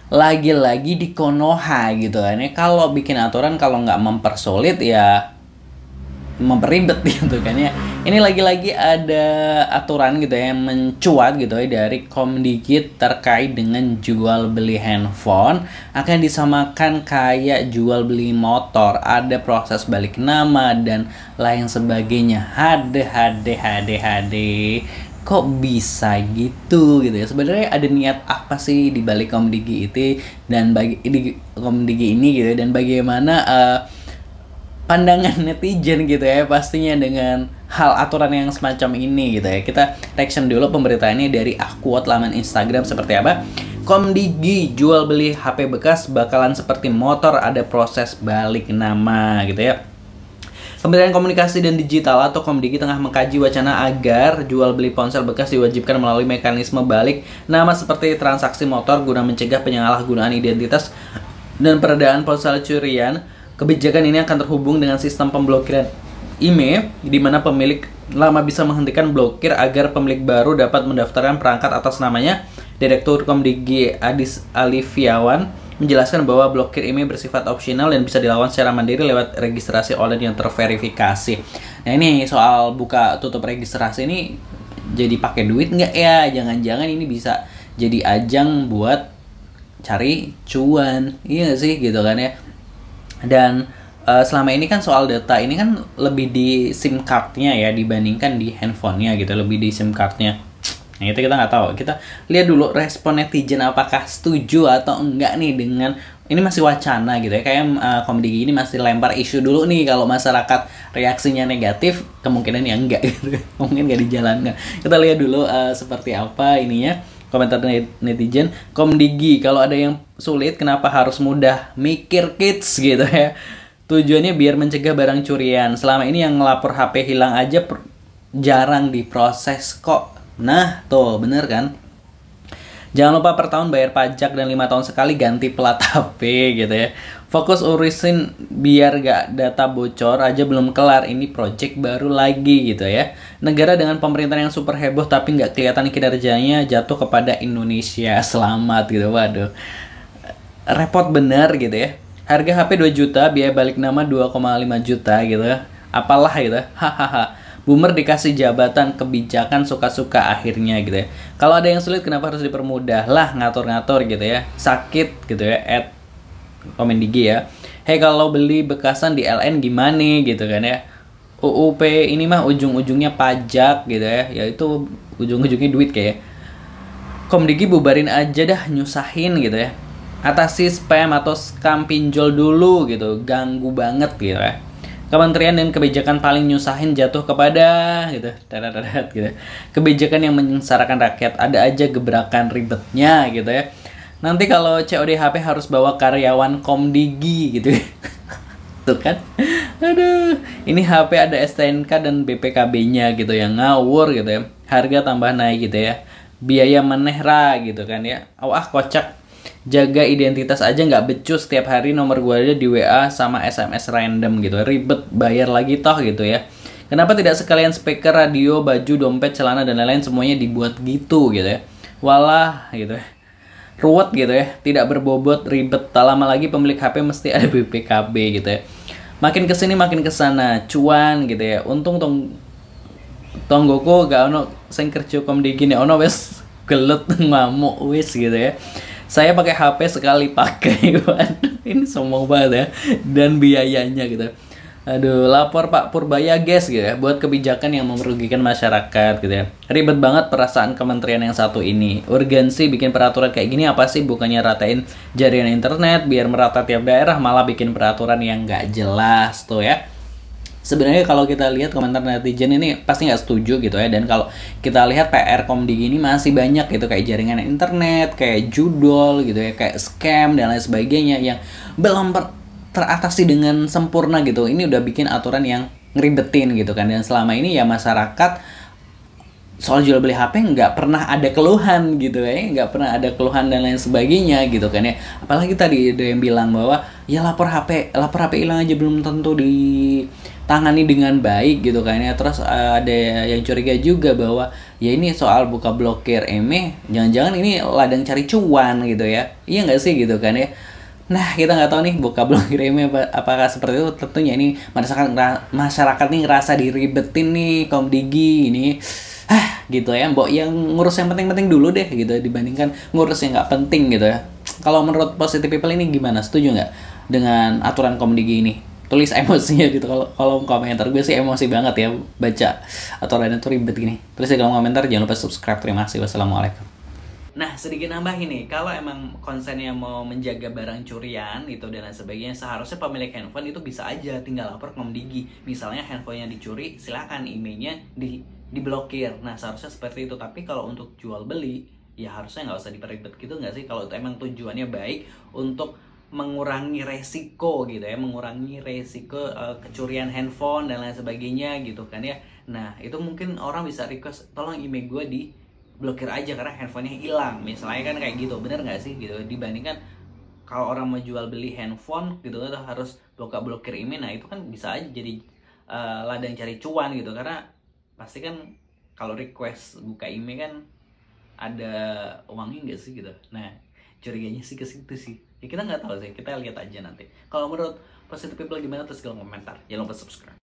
lagi-lagi di Konoha gitu kan ya. Kalau bikin aturan kalau nggak mempersulit ya memperibet gitu kan ya. Ini lagi-lagi ada aturan gitu ya yang mencuat gitu ya dari Komdigi terkait dengan jual beli handphone akan disamakan kayak jual beli motor, ada proses balik nama dan lain sebagainya. Hade, kok bisa gitu gitu ya. Sebenarnya ada niat apa sih di balik Komdigi itu dan bagi di Komdigi ini gitu ya, dan bagaimana pandangan netizen gitu ya pastinya dengan hal aturan yang semacam ini gitu ya. Kita reaction dulu pemberitaannya dari akun laman Instagram seperti apa. Komdigi jual beli HP bekas bakalan seperti motor, ada proses balik nama gitu ya. Kementerian Komunikasi dan Digital atau Komdigi tengah mengkaji wacana agar jual beli ponsel bekas diwajibkan melalui mekanisme balik nama seperti transaksi motor guna mencegah penyalahgunaan identitas dan peredaan ponsel curian. Kebijakan ini akan terhubung dengan sistem pemblokiran IMEI, di mana pemilik lama bisa menghentikan blokir agar pemilik baru dapat mendaftarkan perangkat atas namanya. Direktur Komdigi Adis Alifiawan menjelaskan bahwa blokir IMEI bersifat opsional dan bisa dilakukan secara mandiri lewat registrasi online yang terverifikasi. Nah ini soal buka tutup registrasi ini jadi pakai duit nggak ya? Jangan-jangan ini bisa jadi ajang buat cari cuan, iya sih gitu kan ya. Dan selama ini kan soal data ini kan lebih di SIM cardnya ya dibandingkan di handphonenya gitu, lebih di SIM cardnya. Nah itu kita nggak tahu. Kita lihat dulu respon netizen apakah setuju atau enggak nih dengan ini, masih wacana gitu ya. Kayak Komdigi ini masih lempar isu dulu nih, kalau masyarakat reaksinya negatif kemungkinan ya enggak gitu. Mungkin nggak dijalankan. Kita lihat dulu seperti apa ininya. Komentar netizen, Komdigi kalau ada yang sulit kenapa harus mudah, mikir kids gitu ya. Tujuannya biar mencegah barang curian. Selama ini yang ngelapor HP hilang aja jarang diproses kok. Nah tuh bener kan. Jangan lupa per tahun bayar pajak dan 5 tahun sekali ganti plat HP gitu ya. Fokus urusin biar gak data bocor aja belum kelar, ini project baru lagi gitu ya. Negara dengan pemerintahan yang super heboh tapi gak kelihatan kinerjanya jatuh kepada Indonesia. Selamat gitu, waduh. Repot bener gitu ya. Harga HP 2 juta, biaya balik nama 2,5 juta gitu ya. Apalah gitu, hahaha. Boomer dikasih jabatan kebijakan suka-suka akhirnya gitu ya. Kalau ada yang sulit kenapa harus dipermudah lah, ngatur-ngatur gitu ya. Sakit gitu ya, Komdigi ya. Hey kalau beli bekasan di LN gimana gitu kan ya. UUP ini mah ujung-ujungnya pajak gitu ya. Ya itu ujung-ujungnya duit kayak. Komdigi bubarin aja dah, nyusahin gitu ya. Atasi spam atau scam pinjol dulu gitu. Ganggu banget gitu ya. Kementerian dan kebijakan paling nyusahin jatuh kepada gitu, gitu. Kebijakan yang menyengsarakan rakyat, ada aja gebrakan ribetnya gitu ya. Nanti kalau COD HP harus bawa karyawan Komdigi gitu. Tuh kan. Aduh, ini HP ada STNK dan BPKB-nya gitu ya, ngawur gitu ya. Harga tambah naik gitu ya. Biaya menehra gitu kan ya. Kocak. Jaga identitas aja nggak becus, setiap hari nomor gue aja di WA sama SMS random gitu, ribet bayar lagi toh gitu ya. Kenapa tidak sekalian speaker, radio, baju, dompet, celana dan lain-lain semuanya dibuat gitu gitu ya. Walah gitu ya. Ruwet gitu ya, tidak berbobot, ribet. Tak lama lagi pemilik HP mesti ada BPKB gitu ya. Makin kesini makin kesana, cuan gitu ya. Untung tonggoku gak ono sing kerja Komdigi nih, ono wes gelut ngamuk wes gitu ya. Saya pakai HP sekali pakai, ini sombong banget ya, dan biayanya gitu. Aduh, lapor Pak Purbaya guys gitu ya, buat kebijakan yang merugikan masyarakat gitu ya. Ribet banget perasaan kementerian yang satu ini. Urgensi bikin peraturan kayak gini apa sih? Bukannya ratain jaringan internet biar merata tiap daerah, malah bikin peraturan yang nggak jelas tuh ya. Sebenarnya kalau kita lihat komentar netizen ini pasti nggak setuju gitu ya. Dan kalau kita lihat PR Komdigi ini masih banyak gitu, kayak jaringan internet, kayak judol gitu ya, kayak scam dan lain sebagainya yang belum teratasi dengan sempurna gitu. Ini udah bikin aturan yang ngeribetin gitu kan. Dan selama ini ya masyarakat soal jual beli HP nggak pernah ada keluhan gitu ya, nggak pernah ada keluhan dan lain sebagainya gitu kan ya. Apalagi tadi ada yang bilang bahwa ya lapor HP hilang aja belum tentu ditangani dengan baik gitu kan ya. Terus ada yang curiga juga bahwa ya ini soal buka blokir email, jangan-jangan ini ladang cari cuan gitu ya, iya nggak sih gitu kan ya. Nah, kita nggak tahu nih buka blokir email apakah seperti itu. Tentunya ini masyarakat nih ngerasa diribetin nih Komdigi ini. Gitu ya, mbok yang ngurus yang penting-penting dulu deh gitu dibandingkan ngurus yang nggak penting gitu ya. Kalau menurut Positive People ini gimana? Setuju nggak dengan aturan Komdigi ini? Tulis emosinya gitu kalau kolom komentar. Gue sih emosi banget ya baca aturan itu ribet gini. Tulis di kolom komentar, jangan lupa subscribe. Terima kasih. Wassalamualaikum. Nah, sedikit nambah ini, kalau emang konsennya mau menjaga barang curian itu dan lain sebagainya, seharusnya pemilik handphone itu bisa aja tinggal lapor ke Komdigi. Misalnya handphonenya dicuri, silakan emailnya diblokir. Nah, seharusnya seperti itu. Tapi kalau untuk jual beli, ya harusnya nggak usah diperibet gitu nggak sih? Kalau emang tujuannya baik untuk mengurangi resiko gitu ya, mengurangi resiko kecurian handphone dan lain sebagainya gitu kan ya. Nah, itu mungkin orang bisa request, tolong email gue di blokir aja karena handphonenya hilang misalnya kan kayak gitu, bener nggak sih gitu, dibandingkan kalau orang mau jual beli handphone gitu kan harus blokir email. Nah itu kan bisa aja jadi ladang cari cuan gitu, karena pasti kan kalau request buka email kan ada uangnya nggak sih gitu. Nah curiganya sih ke situ sih ya, kita nggak tahu sih, kita lihat aja nanti. Kalau menurut Positive People gimana, terus komentar, jangan lupa subscribe.